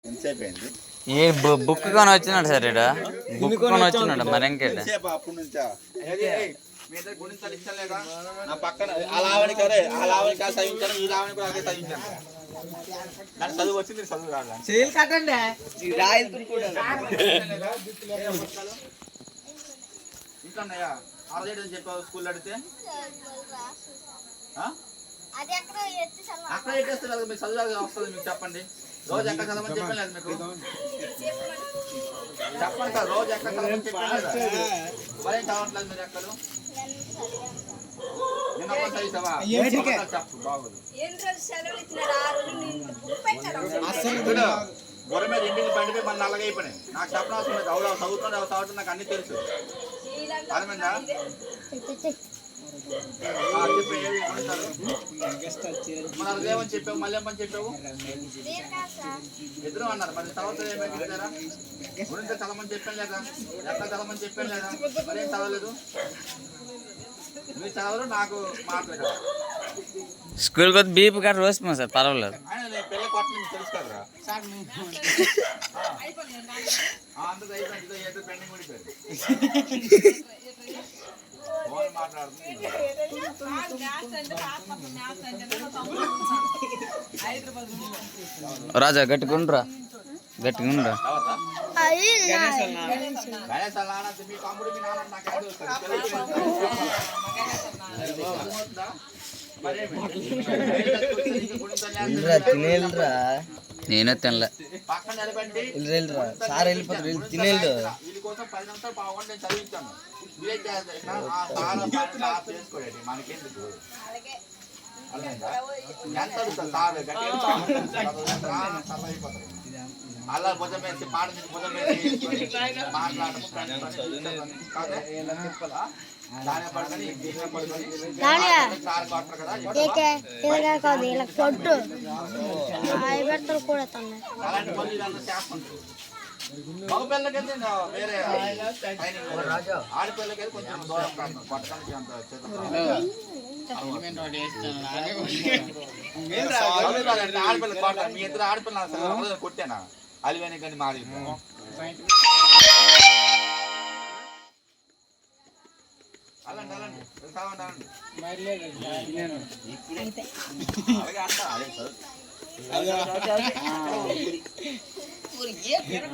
ఏ book కొని వచ్చినాడు sir ఇక్కడ బుక్ కొని వచ్చినాడు మరి ఇంకేట చదువు వచ్చింది చదువు ఇంట్లోన్నాయా ఆల్రెడీ చెప్పావు స్కూల్ అడిగితే అక్కడ ఎట్టేస్తే కదా మీకు చదువు వస్తుంది మీకు చెప్పండి రోజు ఎక్కడ చదవమని చెప్పాను లేదు మీకు చెప్పండి సార్ రోజు ఎక్కడ చదవమని చెప్పాను మరేం చదవట్లేదు మీరు ఎక్కడ నిన్న చదివావా చెప్పు బాగోదు గొర్రె మీద ఇంటికి పండిపోయి మళ్ళీ అలాగే అయిపోయినాయి నాకు చెప్పడం అవసరం లేదు ఎవరు చదువుతుంది ఎవరు చదువుతుంది నాకు అన్ని తెలుసు అర్థమైందా మన ఏమని చెప్పావు మళ్ళీ ఏమని చెప్పావు ఎదురు అన్నారు మరి తర్వాత ఏమైనా చెప్పారా గురించి చదవమని చెప్పాను లేదా ఎక్కడ చదవమని చెప్పాను లేదా మరేం చదవలేదు మీరు చదవరు నాకు మాట్లాడు స్కూల్ కొద్ది బీపీ కాడ రోజు సార్ పర్వాలేదు పిల్ల కొట్ట తెలుసు కదరా అందుకు అయిపోయింది ఏదో పెండింగ్ పడిపోయారు ఫోన్ మాట్లాడుతుంది రాజా గట్టిగుండ్రా గట్టిగుండ్రా మీ తమ్ముడు మీ నాన్న నాకు నేనే తినలే పక్కన నిలబెట్టి సార్ వెళ్ళిపోతారు తినేళ్ళు వీళ్ళ కోసం 10 నిమిషాలు బాగుండి నేను చదివించాను చేసుకోండి మనకెందుకు ఎంత అడుగుతారు సార్ అయిపోతారు అలా భుజం వేసి పాట మీద భుజం వేసి మగపిల్లకైతే వేరే ఆడపిల్లకైతే కొంచెం దూరం పట్టడానికి అంత ఆడపిల్ల కొట్ట మీ ఇద్దరు ఆడపిల్ల కొట్టానా అలివేని కానీ మాది అలాంటి అలాగే అంట